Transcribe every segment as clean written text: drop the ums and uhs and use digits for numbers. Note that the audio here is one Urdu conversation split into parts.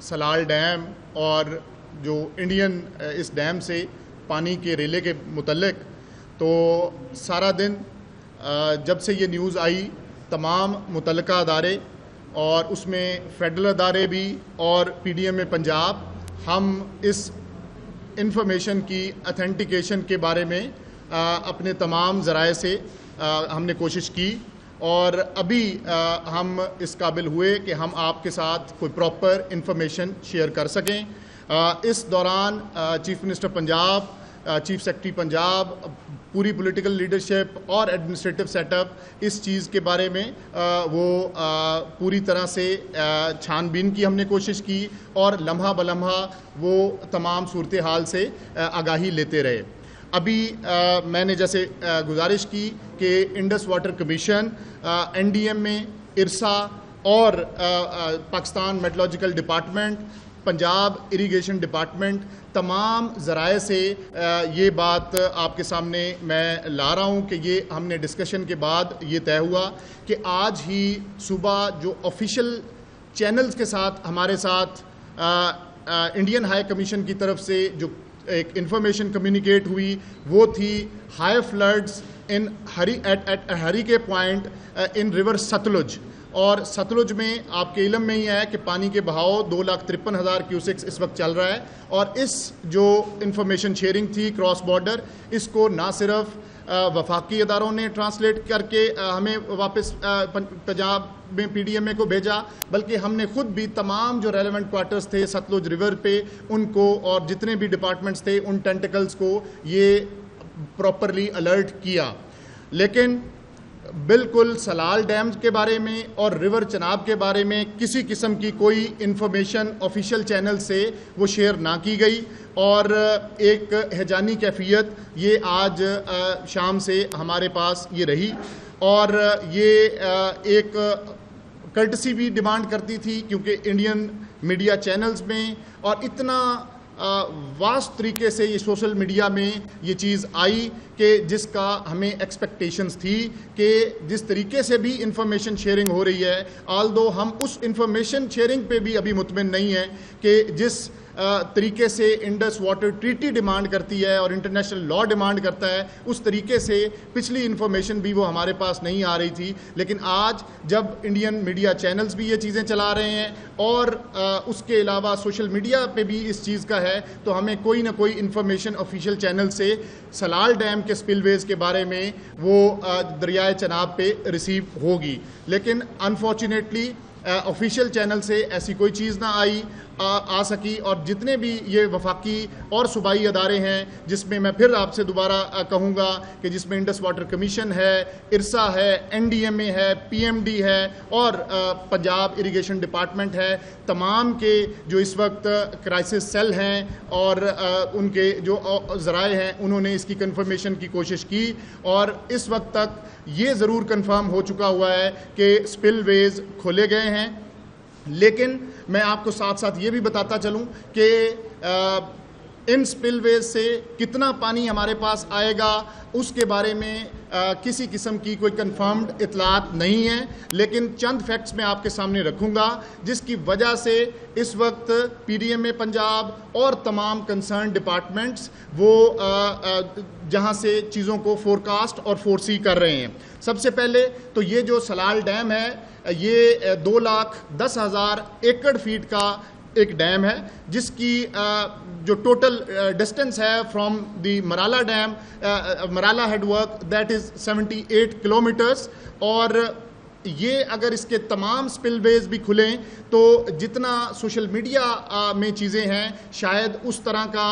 سلال ڈیم اور جو انڈین اس ڈیم سے پانی کے ریلے کے متعلق تو سارا دن جب سے یہ نیوز آئی تمام متعلقہ ادارے اور اس میں فیڈرل ادارے بھی اور پی ڈی ایم پنجاب ہم اس انفارمیشن کی اتھینٹیکیشن کے بارے میں اپنے تمام ذرائع سے ہم نے کوشش کی اور ابھی ہم اس قابل ہوئے کہ ہم آپ کے ساتھ کوئی پراپر انفارمیشن شیئر کر سکیں. اس دوران chief minister Punjab, chief secretary Punjab, پوری پولیٹیکل لیڈرشپ اور ایڈمنسٹریٹو سیٹ اپ اس چیز کے بارے میں وہ پوری طرح سے چھان بین کی ہم نے کوشش کی اور لمحہ بلمحہ وہ تمام صورتحال سے آگاہی لیتے رہے. ابھی میں نے جیسے گزارش کی کہ Indus water commission, N D M میں، ارسا اور Pakistan meteorological department, Punjab irrigation department, تمام ذرائع سے یہ بات آپ کے سامنے میں لا رہا ہوں کہ یہ ہم نے ڈسکشن کے بعد یہ طے ہوا کہ آج ہی صبح جو آفیشیل چینلز کے ساتھ ہمارے ساتھ انڈین ہائی کمیشن کی طرف سے جو ایک انفارمیشن کمیونیکیٹ ہوئی وہ تھی high floods in Harike point in river Sutlej. اور ستلج میں آپ کے علم میں ہی ہے کہ پانی کے بہاؤ 2,53,000 کیوسکس اس وقت چل رہا ہے اور اس جو انفارمیشن شیئرنگ تھی کراس بارڈر اس کو نہ صرف وفاقی اداروں نے ٹرانسلیٹ کر کے ہمیں واپس پنجاب میں پی ڈی ایم اے کو بھیجا بلکہ ہم نے خود بھی تمام جو ریلیونٹ کوارٹرز تھے ستلج ریور پہ ان کو اور جتنے بھی ڈپارٹمنٹس تھے ان ٹینٹیکلز کو یہ پراپرلی الرٹ کیا. لیکن بالکل سلال ڈیم کے بارے میں اور ریور چناب کے بارے میں کسی قسم کی کوئی انفارمیشن آفیشیل چینل سے وہ شیئر نہ کی گئی اور ایک ہیجانی کیفیت یہ آج شام سے ہمارے پاس یہ رہی اور یہ ایک کرٹسی بھی ڈیمانڈ کرتی تھی کیونکہ انڈین میڈیا چینلز میں اور اتنا واسٹ طریقے سے یہ سوشل میڈیا میں یہ چیز آئی کہ جس کا ہمیں ایکسپیکٹیشنز تھی کہ جس طریقے سے بھی انفارمیشن شیئرنگ ہو رہی ہے آلدو ہم اس انفارمیشن شیئرنگ پہ بھی ابھی مطمئن نہیں ہیں کہ جس طریقے سے انڈس واٹر ٹریٹی ڈیمانڈ کرتی ہے اور انٹرنیشنل لاء ڈیمانڈ کرتا ہے اس طریقے سے پچھلی انفارمیشن بھی وہ ہمارے پاس نہیں آ رہی تھی. لیکن آج جب انڈین میڈیا چینلز بھی یہ چیزیں چلا رہے ہیں اور اس کے علاوہ سوشل میڈیا پہ بھی اس چیز کا ہے تو ہمیں کوئی نہ کوئی انفارمیشن آفیشیل چینل سے سلال ڈیم کے سپل ویز کے بارے میں وہ دریائے چناب پہ ریسیو ہوگی. لیکن انفارچونیٹلی آفیشیل چینل سے ایسی کوئی چیز نہ آ سکی اور جتنے بھی یہ وفاقی اور صوبائی ادارے ہیں جس میں پھر آپ سے دوبارہ کہوں گا کہ جس میں انڈس واٹر کمیشن ہے، ارسا ہے، این ڈی ایم اے ہے، پی ایم ڈی ہے اور پنجاب اریگیشن ڈپارٹمنٹ ہے، تمام کے جو اس وقت کرائسس سیل ہیں اور ان کے جو ذرائع ہیں انہوں نے اس کی کنفرمیشن کی کوشش کی اور اس وقت تک یہ ضرور کنفرم ہو چکا ہوا ہے کہ سپل ویز کھولے گئے ہیں. لیکن میں آپ کو ساتھ ساتھ یہ بھی بتاتا چلوں کہ ان سپل ویز سے کتنا پانی ہمارے پاس آئے گا اس کے بارے میں کسی قسم کی کوئی کنفرمڈ اطلاعات نہیں ہیں. لیکن چند فیکٹس میں آپ کے سامنے رکھوں گا جس کی وجہ سے اس وقت پی ڈی ایم اے پنجاب اور تمام کنسرن ڈپارٹمنٹس وہ جہاں سے چیزوں کو فورکاسٹ اور فورسی کر رہے ہیں. سب سے پہلے تو یہ جو سلال ڈیم ہے یہ 2,10,000 ایکڑ فیٹ کا ایک ڈیم ہے جس کی جو ٹوٹل ڈسٹینس ہے from the Marala dam Marala head work that is 78 kilometres اور یہ اگر اس کے تمام سپل ویز بھی کھلیں تو جتنا سوشل میڈیا میں چیزیں ہیں شاید اس طرح کا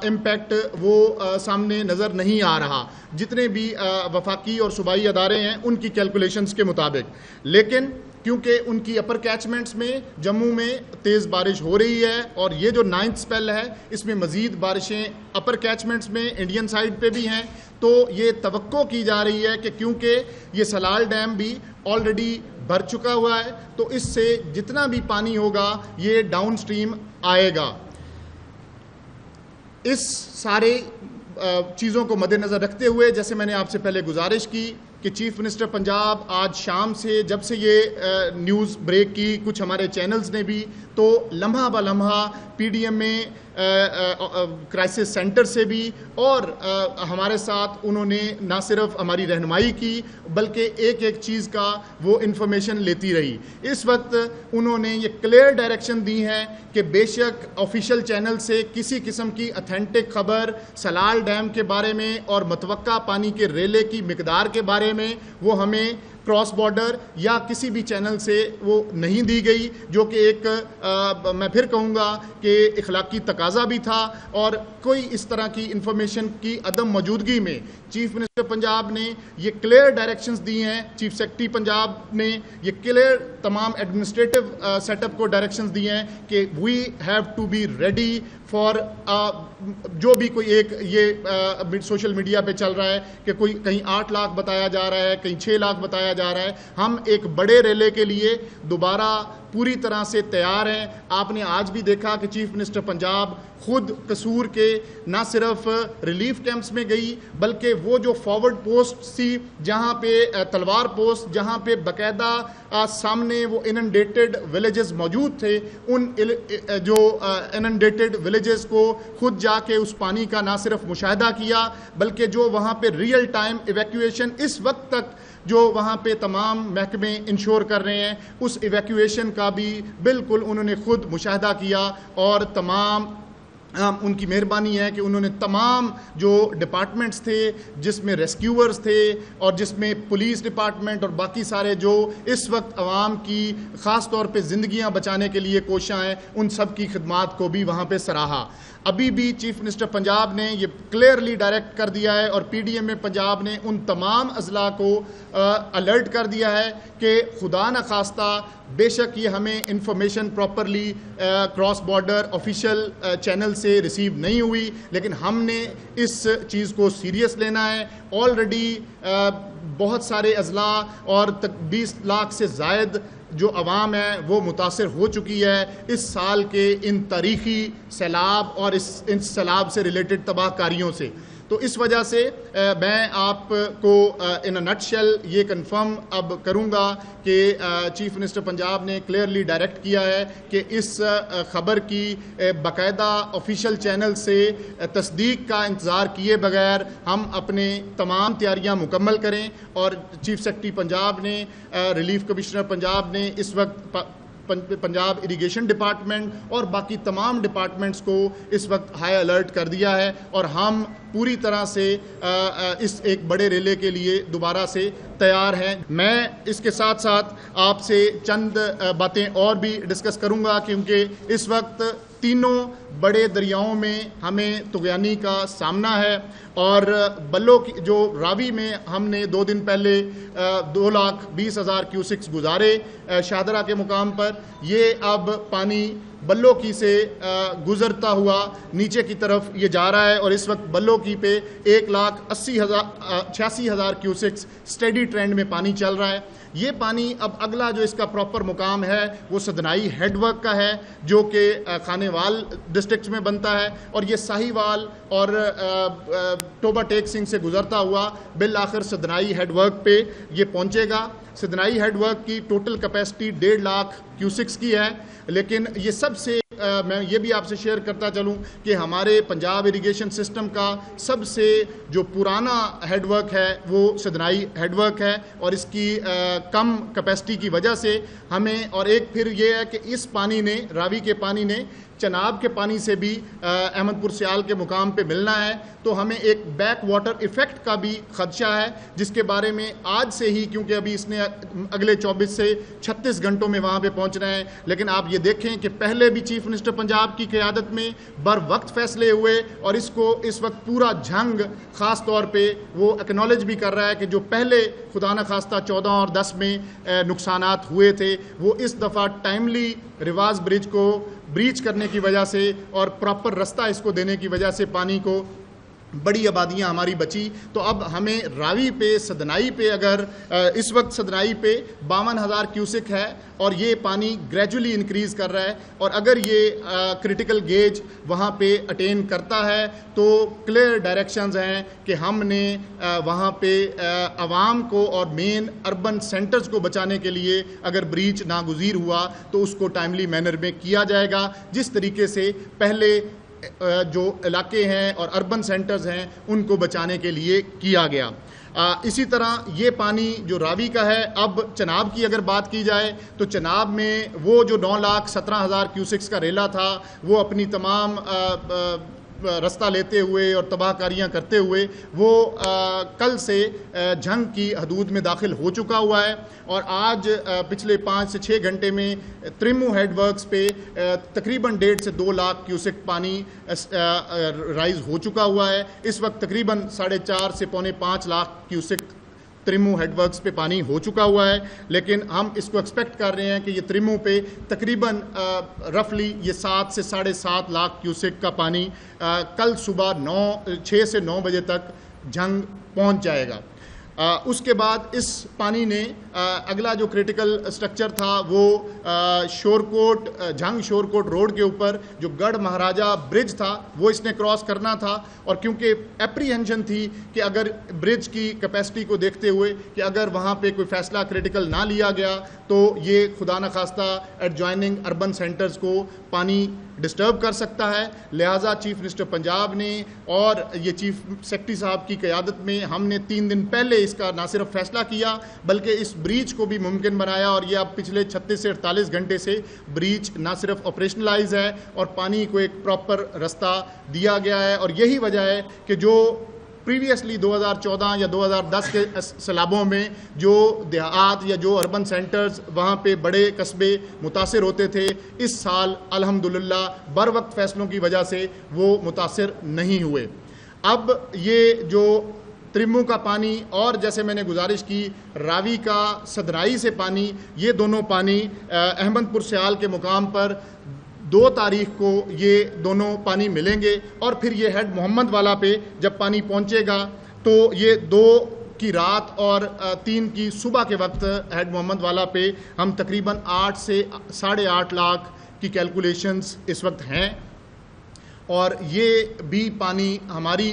امپیکٹ وہ سامنے نظر نہیں آ رہا جتنے بھی وفاقی اور صوبائی ادارے ہیں ان کی کیلکولیشنز کے مطابق. لیکن کیونکہ ان کی اپر کیچمنٹس میں جموں میں تیز بارش ہو رہی ہے اور یہ جو 9th سپیل ہے اس میں مزید بارشیں اپر کیچمنٹس میں انڈین سائڈ پہ بھی ہیں تو یہ توقع کی جا رہی ہے کہ کیونکہ یہ سلال ڈیم بھی آلریڈی بھر چکا ہوا ہے تو اس سے جتنا بھی پانی ہوگا یہ ڈاؤن سٹریم آئے گا. اس سارے چیزوں کو مد نظر رکھتے ہوئے جیسے میں نے آپ سے پہلے گزارش کی کہ چیف منسٹر پنجاب آج شام سے جب سے یہ نیوز بریک کی کچھ ہمارے چینلز نے بھی، تو لمحہ بہ لمحہ پی ڈی ایم میں کرائسس سینٹر سے بھی اور ہمارے ساتھ انہوں نے نہ صرف ہماری رہنمائی کی بلکہ ایک ایک چیز کا وہ انفارمیشن لیتی رہی۔ اس وقت انہوں نے یہ کلیئر ڈائریکشن دی ہیں کہ بے شک آفیشیل چینل سے کسی قسم کی اتھینٹک خبر سلال ڈیم کے بارے میں اور متوقع پانی کے ریلے کی مقدار کے بارے میں وہ ہمیں کراس بارڈر یا کسی بھی چینل سے وہ نہیں دی گئی، جو کہ ایک میں پھر کہوں گا کہ اخلاقی تقاضا بھی تھا، اور کوئی اس طرح کی انفارمیشن کی عدم موجودگی میں چیف منسٹر پنجاب نے یہ کلیئر ڈائریکشنز دی ہیں، چیف سیکرٹری پنجاب نے یہ کلیئر تمام ایڈمنسٹریٹو سیٹ اپ کو ڈائریکشنز دی ہیں کہ we have to be ready for جو بھی کوئی ایک یہ سوشل میڈیا پہ چل رہا ہے کہ کوئی کہیں 8 لاکھ بتایا جا رہا ہے، کہیں 6 لاکھ بتایا جا رہا ہے، ہم ایک بڑے ریلے کے لیے دوبارہ پوری طرح سے تیار ہیں۔ آپ نے آج بھی دیکھا کہ چیف منسٹر پنجاب خود قصور کے نہ صرف ریلیف کیمپس میں گئی بلکہ وہ جو فارورڈ پوسٹ تھی جہاں پہ تلوار پوسٹ جہاں پہ باقاعدہ سامنے وہ اننڈیٹڈ ولیجز موجود تھے، ان جو اننڈیٹڈ ولیجز کو خود جا کے اس پانی کا نہ صرف مشاہدہ کیا بلکہ جو وہاں پہ ریئل ٹائم ایویکویشن اس وقت تک جو وہاں پہ تمام محکمے انشور کر رہے ہیں اس ایویکویشن کا بھی بالکل انہوں نے خود مشاہدہ کیا، اور تمام ان کی مہربانی ہے کہ انہوں نے تمام جو ڈپارٹمنٹس تھے جس میں ریسکیورز تھے اور جس میں پولیس ڈپارٹمنٹ اور باقی سارے جو اس وقت عوام کی خاص طور پہ زندگیاں بچانے کے لیے کوشاں ہیں، ان سب کی خدمات کو بھی وہاں پہ سراہا۔ ابھی بھی چیف منسٹر پنجاب نے یہ کلیئرلی ڈائریکٹ کر دیا ہے اور پی ڈی ایم میں پنجاب نے ان تمام اضلاع کو الرٹ کر دیا ہے کہ خدا نخواستہ بے شک یہ ہمیں information properly cross border official channel سے ریسیو نہیں ہوئی، لیکن ہم نے اس چیز کو سیریس لینا ہے۔ آلریڈی بہت سارے اضلاع اور 20 لاکھ سے زائد جو عوام ہے وہ متاثر ہو چکی ہے اس سال کے ان تاریخی سیلاب اور ان سیلاب سے ریلیٹڈ تباہ کاریوں سے۔ تو اس وجہ سے میں آپ کو ان اے نٹ شیل یہ کنفرم اب کروں گا کہ چیف منسٹر پنجاب نے کلیئرلی ڈائریکٹ کیا ہے کہ اس خبر کی باقاعدہ آفیشیل چینل سے تصدیق کا انتظار کیے بغیر ہم اپنے تمام تیاریاں مکمل کریں، اور چیف سیکرٹری پنجاب نے ریلیف کمشنر پنجاب نے اس وقت پنجاب اریگیشن ڈپارٹمنٹ اور باقی تمام ڈپارٹمنٹس کو اس وقت ہائی الرٹ کر دیا ہے، اور ہم پوری طرح سے اس ایک بڑے ریلے کے لیے دوبارہ سے تیار ہیں۔ میں اس کے ساتھ ساتھ آپ سے چند باتیں اور بھی ڈسکس کروں گا کیونکہ اس وقت تینوں بڑے دریاؤں میں ہمیں طغیانی کا سامنا ہے، اور بلو کی جو راوی میں ہم نے 2 دن پہلے 2,20,000 کیوسکس گزارے شاہدرہ کے مقام پر، یہ اب پانی بلو کی سے گزرتا ہوا نیچے کی طرف یہ جا رہا ہے، اور اس وقت بلو کی پہ 1,86,000 کیوسکس اسٹیڈی ٹرینڈ میں پانی چل رہا ہے۔ یہ پانی اب اگلا جو اس کا پراپر مقام ہے وہ سدنائی ہیڈ ورک کا ہے جو کہ خانے وال ڈسٹرکٹس میں بنتا ہے، اور یہ ساہی وال اور ٹوبا ٹیک سنگھ سے گزرتا ہوا بالآخر سدنائی ہیڈ ورک پہ یہ پہنچے گا۔ سدنائی ہیڈ ورک کی ٹوٹل کیپیسٹی 1.5 لاکھ کیوسکس کی ہے، لیکن یہ سب سے میں یہ بھی آپ سے شیئر کرتا چلوں کہ ہمارے پنجاب اریگیشن سسٹم کا سب سے جو پرانا ہیڈ ورک ہے وہ سدنائی ہیڈ ورک ہے، اور اس کی کم کیپیسٹی کی وجہ سے ہمیں، اور ایک پھر یہ ہے کہ اس پانی نے راوی کے پانی نے چناب کے پانی سے بھی احمد پور سیال کے مقام پہ ملنا ہے، تو ہمیں ایک بیک واٹر ایفیکٹ کا بھی خدشہ ہے جس کے بارے میں آج سے ہی، کیونکہ ابھی اس نے اگلے 24 سے 36 گھنٹوں میں وہاں پہ پہنچنا ہے، لیکن آپ یہ دیکھیں کہ پہلے بھی چیف منسٹر پنجاب کی قیادت میں بر وقت فیصلے ہوئے، اور اس کو اس وقت پورا جھنگ خاص طور پہ وہ اکنالج بھی کر رہا ہے کہ جو پہلے خدا نخواستہ 14 اور 10 میں نقصانات ہوئے تھے وہ اس دفعہ ٹائملی رواز برج کو بریچ کرنے کی وجہ سے اور پراپر رستہ اس کو دینے کی وجہ سے پانی کو بڑی آبادیاں ہماری بچی. تو اب ہمیں راوی پہ سدنائی پہ اگر اس وقت سدنائی پہ 52,000 کیوسک ہے اور یہ پانی گریجولی انکریز کر رہا ہے, اور اگر یہ کرٹیکل گیج وہاں پہ اٹین کرتا ہے تو کلیئر ڈائریکشنز ہیں کہ ہم نے وہاں پہ عوام کو اور مین اربن سینٹرز کو بچانے کے لیے اگر بریچ ناگزیر ہوا تو اس کو ٹائملی مینر میں کیا جائے گا, جس طریقے سے پہلے جو علاقے ہیں اور اربن سینٹرز ہیں ان کو بچانے کے لیے کیا گیا. اسی طرح یہ پانی جو راوی کا ہے, اب چناب کی اگر بات کی جائے تو چناب میں وہ جو 9,17,000 کیوسکس کا ریلا تھا وہ اپنی تمام رستہ لیتے ہوئے اور تباہ کاریاں کرتے ہوئے وہ کل سے جھنگ کی حدود میں داخل ہو چکا ہوا ہے, اور آج پچھلے 5 سے 6 گھنٹے میں تریمو ہیڈ ورکس پہ تقریباً 1.5 سے 2 لاکھ کیوسک پانی رائز ہو چکا ہوا ہے. اس وقت تقریباً 4.5 سے 5.25 لاکھ کیوسک تریمو ہیڈ ورکس پہ پانی ہو چکا ہوا ہے, لیکن ہم اس کو ایکسپیکٹ کر رہے ہیں کہ یہ تریمو پہ تقریباً رفلی یہ 7 سے 7.5 لاکھ کیوسک کا پانی کل صبح 6 سے 9 بجے تک جھنگ پہنچ جائے گا. اس کے بعد اس پانی نے اگلا جو کریٹیکل سٹرکچر تھا وہ شورکوٹ جھنگ شورکوٹ روڈ کے اوپر جو گڑھ مہاراجہ برج تھا وہ اس نے کراس کرنا تھا, اور کیونکہ اپریہنشن تھی کہ اگر برج کی کیپیسٹی کو دیکھتے ہوئے کہ اگر وہاں پہ کوئی فیصلہ کریٹیکل نہ لیا گیا تو یہ خدا نخواستہ ایڈجوائننگ اربن سینٹرز کو پانی ڈسٹرب کر سکتا ہے. لہٰذا چیف منسٹر پنجاب نے اور یہ چیف سیکرٹری صاحب کی قیادت میں ہم نے 3 دن پہلے اس کا نہ صرف فیصلہ کیا بلکہ اس بریچ کو بھی ممکن بنایا, اور یہ اب پچھلے 36 سے 48 گھنٹے سے بریچ نہ صرف آپریشنلائز ہے اور پانی کو ایک پراپر رستہ دیا گیا ہے. اور یہی وجہ ہے کہ جو پریویسلی 2014 یا 2010 کے سیلابوں میں جو دیہات یا جو اربن سینٹرز وہاں پہ بڑے قصبے متاثر ہوتے تھے, اس سال الحمدللہ بر وقت فیصلوں کی وجہ سے وہ متاثر نہیں ہوئے. اب یہ جو تریمو کا پانی اور جیسے میں نے گزارش کی راوی کا سدنائی سے پانی, یہ دونوں پانی احمد پور سیال کے مقام پر 2 تاریخ کو یہ دونوں پانی ملیں گے, اور پھر یہ ہیڈ محمد والا پہ جب پانی پہنچے گا تو یہ 2 کی رات اور 3 کی صبح کے وقت ہیڈ محمد والا پہ ہم تقریباً 8 سے 8.5 لاکھ کی کیلکولیشنز اس وقت ہیں, اور یہ بھی پانی ہماری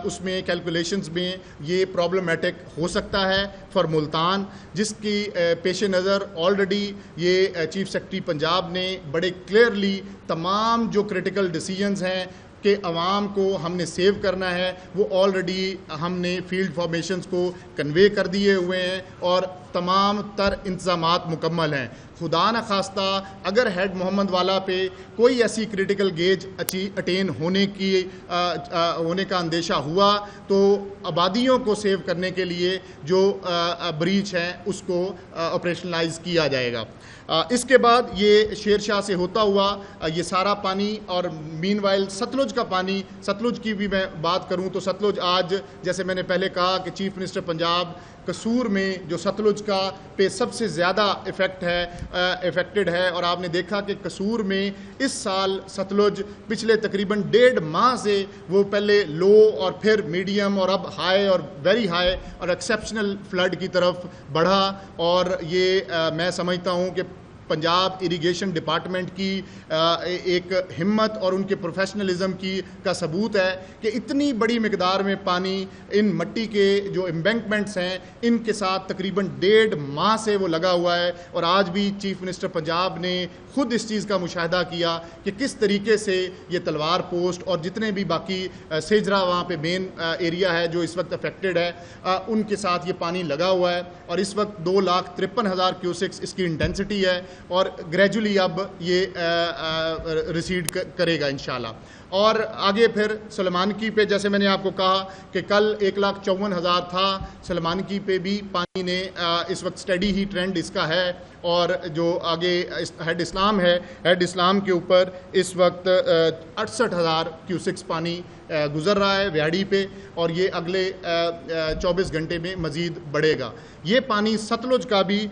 اس میں کیلکولیشنز میں یہ پرابلمیٹک ہو سکتا ہے فار ملتان, جس کی پیش نظر آلریڈی یہ چیف سیکرٹری پنجاب نے بڑے کلیئرلی تمام جو کریٹیکل ڈیسیجنز ہیں کہ عوام کو ہم نے سیو کرنا ہے وہ آلریڈی ہم نے فیلڈ فارمیشنز کو کنوے کر دیے ہوئے ہیں اور تمام تر انتظامات مکمل ہیں. خدا نخواستہ اگر ہیڈ محمد والا پہ کوئی ایسی کریٹیکل گیج اٹین ہونے کا اندیشہ ہوا تو آبادیوں کو سیو کرنے کے لیے جو بریچ ہیں اس کو آپریشنلائز کیا جائے گا. اس کے بعد یہ شیر شاہ سے ہوتا ہوا یہ سارا پانی, اور مین وائل ستلج کا پانی, ستلج کی بھی میں بات کروں تو ستلج آج جیسے میں نے پہلے کہا کہ چیف منسٹر پنجاب قصور میں جو ستلج کا پہ سب سے زیادہ افیکٹڈ ہے, اور آپ نے دیکھا کہ قصور میں اس سال ستلج پچھلے تقریباً 1.5 ماہ سے وہ پہلے لو اور پھر میڈیم اور اب ہائی اور ویری ہائی اور ایکسیپشنل فلڈ کی طرف بڑھا, اور یہ میں سمجھتا ہوں کہ پنجاب اریگیشن ڈپارٹمنٹ کی ایک ہمت اور ان کے پروفیشنلزم کا ثبوت ہے کہ اتنی بڑی مقدار میں پانی ان مٹی کے جو امبینکمنٹس ہیں ان کے ساتھ تقریباً 1.5 ماہ سے وہ لگا ہوا ہے. اور آج بھی چیف منسٹر پنجاب نے خود اس چیز کا مشاہدہ کیا کہ کس طریقے سے یہ تلوار پوسٹ اور جتنے بھی باقی سیجرا وہاں پہ مین ایریا ہے جو اس وقت افیکٹڈ ہے ان کے ساتھ یہ پانی لگا ہوا ہے, اور اس وقت 2,53,000 کیوسکس اس کی انٹینسٹی ہے, اور گریجولی اب یہ ریسیڈ کرے گا انشاءاللہ. اور آگے پھر سلیمانکی پہ جیسے میں نے آپ کو کہا کہ کل 1,54,000 تھا, سلیمانکی پہ بھی پانی نے اس وقت اسٹڈی ہی ٹرینڈ اس کا ہے, اور جو آگے ہیڈ اسلام ہے, ہیڈ اسلام کے اوپر اس وقت 68,000 کیوسکس پانی گزر رہا ہے ویاڑی پہ, اور یہ اگلے 24 گھنٹے میں مزید بڑھے گا. یہ پانی ستلج کا بھی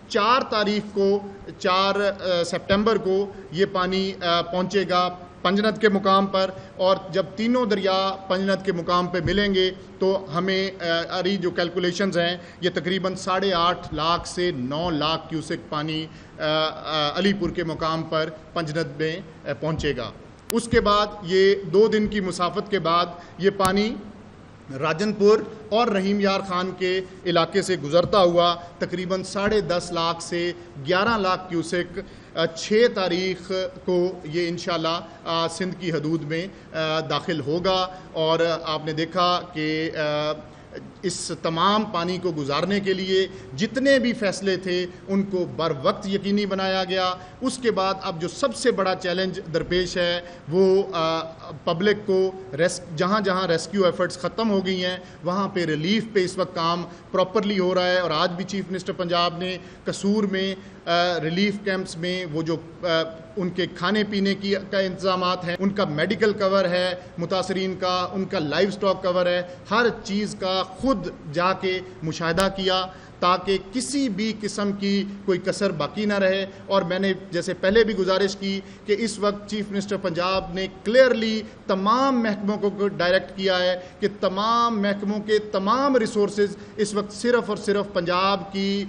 4 تاریخ کو 4 سپٹمبر کو یہ پانی پہنچے گا پنجنت کے مقام پر، اور جب تینوں دریا پنجنت کے مقام پہ ملیں گے تو ہمیں اری جو کیلکولیشنز ہیں یہ تقریباً 8.5 لاکھ سے 9 لاکھ کیوسک پانی علی پور کے مقام پر پنجنت میں پہنچے گا۔ اس کے بعد یہ 2 دن کی مسافت کے بعد یہ پانی راجن پور اور رحیم یار خان کے علاقے سے گزرتا ہوا تقریباً 10.5 لاکھ سے 11 لاکھ کیوسک 6 تاریخ کو یہ انشاءاللہ سندھ کی حدود میں داخل ہوگا۔ اور آپ نے دیکھا کہ اس تمام پانی کو گزارنے کے لیے جتنے بھی فیصلے تھے ان کو بر وقت یقینی بنایا گیا۔ اس کے بعد اب جو سب سے بڑا چیلنج درپیش ہے وہ پبلک کو جہاں جہاں ریسکیو ایفرٹس ختم ہو گئی ہیں وہاں پہ ریلیف پہ اس وقت کام پراپرلی ہو رہا ہے۔ اور آج بھی چیف منسٹر پنجاب نے قصور میں ریلیف کیمپس میں وہ جو ان کے کھانے پینے کا انتظامات ہیں، ان کا میڈیکل کور ہے متاثرین کا، ان کا لائیو سٹاک کور ہے، ہر چیز کا خود جا کے مشاہدہ کیا تاکہ کسی بھی قسم کی کوئی کسر باقی نہ رہے۔ اور میں نے جیسے پہلے بھی گزارش کی کہ اس وقت چیف منسٹر پنجاب نے کلیئرلی تمام محکموں کو ڈائریکٹ کیا ہے کہ تمام محکموں کے تمام ریسورسز اس وقت صرف اور صرف پنجاب کی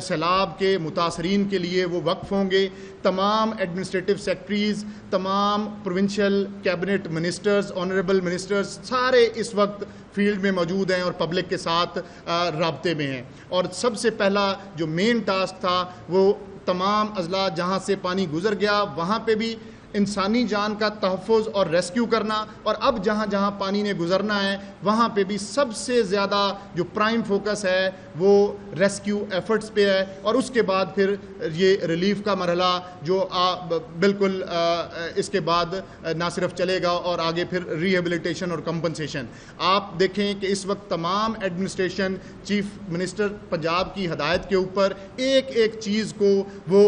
سیلاب کے متاثرین کے لیے وہ وقف ہوں گے۔ تمام ایڈمنسٹریٹو سیکرٹریز، تمام provincial cabinet ministers, honourable ministers سارے اس وقت فیلڈ میں موجود ہیں اور پبلک کے ساتھ رابطے میں ہیں۔ اور سب سے پہلا جو مین ٹاسک تھا وہ تمام اضلاع جہاں سے پانی گزر گیا وہاں پہ بھی انسانی جان کا تحفظ اور ریسکیو کرنا، اور اب جہاں جہاں پانی نے گزرنا ہے وہاں پہ بھی سب سے زیادہ جو پرائم فوکس ہے وہ ریسکیو ایفرٹس پہ ہے۔ اور اس کے بعد پھر یہ ریلیف کا مرحلہ جو بالکل اس کے بعد نہ صرف چلے گا اور آگے پھر ریہیبلیٹیشن اور کمپنسیشن۔ آپ دیکھیں کہ اس وقت تمام ایڈمنسٹریشن چیف منسٹر پنجاب کی ہدایت کے اوپر ایک ایک چیز کو وہ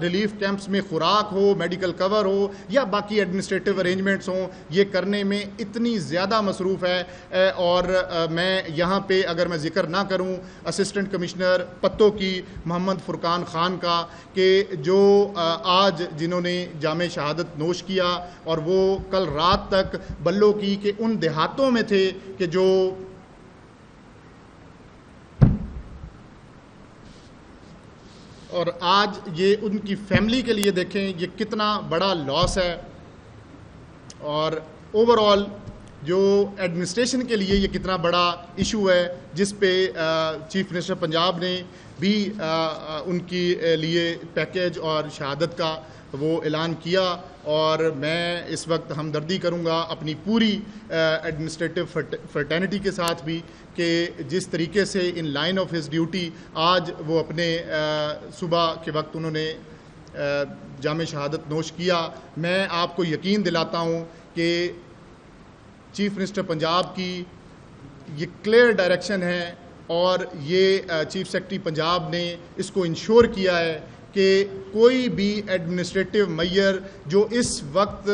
ریلیف کیمپس میں خوراک ہو، میڈیکل کور ہو یا باقی ایڈمنسٹریٹو ارینجمنٹس ہوں، یہ کرنے میں اتنی زیادہ مصروف ہے۔ اور میں یہاں پہ اگر میں ذکر نہ کروں اسسٹنٹ کمشنر پتوں کی محمد فرقان خان کا کہ جو آج جنہوں نے جام شہادت نوش کیا اور وہ کل رات تک بلوں کی کہ ان دیہاتوں میں تھے کہ جو اور آج یہ ان کی فیملی کے لیے دیکھیں یہ کتنا بڑا لاس ہے، اور اوور آل جو ایڈمنسٹریشن کے لیے یہ کتنا بڑا ایشو ہے جس پہ چیف منسٹر پنجاب نے بھی ان کی لیے پیکیج اور شہادت کا وہ اعلان کیا۔ اور میں اس وقت ہمدردی کروں گا اپنی پوری ایڈمنسٹریٹو فرٹرنٹی کے ساتھ بھی کہ جس طریقے سے in line of his duty آج وہ اپنے صبح کے وقت انہوں نے جام شہادت نوش کیا، میں آپ کو یقین دلاتا ہوں کہ چیف منسٹر پنجاب کی یہ کلیئر ڈائریکشن ہے اور یہ چیف سیکرٹری پنجاب نے اس کو انشور کیا ہے کہ کوئی بھی ایڈمنسٹریٹو میئر جو اس وقت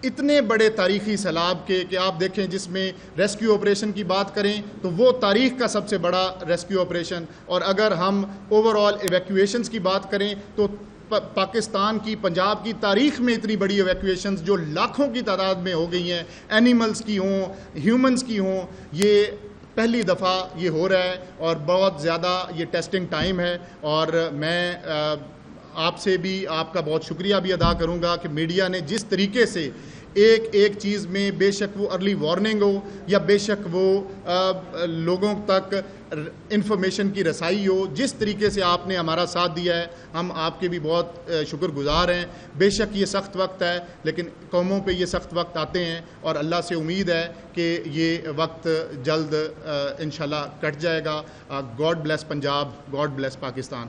اتنے بڑے تاریخی سیلاب کے کہ آپ دیکھیں جس میں ریسکیو آپریشن کی بات کریں تو وہ تاریخ کا سب سے بڑا ریسکیو آپریشن، اور اگر ہم اوور آل ایویکویشنز کی بات کریں تو پاکستان کی پنجاب کی تاریخ میں اتنی بڑی ایویکویشنز جو لاکھوں کی تعداد میں ہو گئی ہیں، اینیملز کی ہوں، ہیومنز کی ہوں، یہ پہلی دفعہ یہ ہو رہا ہے اور بہت زیادہ یہ ٹیسٹنگ ٹائم ہے۔ اور میں آپ سے بھی آپ کا بہت شکریہ بھی ادا کروں گا کہ میڈیا نے جس طریقے سے ایک ایک چیز میں بے شک وہ ارلی وارننگ ہو یا بے شک وہ لوگوں تک انفارمیشن کی رسائی ہو، جس طریقے سے آپ نے ہمارا ساتھ دیا ہے ہم آپ کے بھی بہت شکر گزار ہیں۔ بے شک یہ سخت وقت ہے لیکن قوموں پہ یہ سخت وقت آتے ہیں اور اللہ سے امید ہے کہ یہ وقت جلد انشاءاللہ کٹ جائے گا۔ God bless Punjab, God bless Pakistan.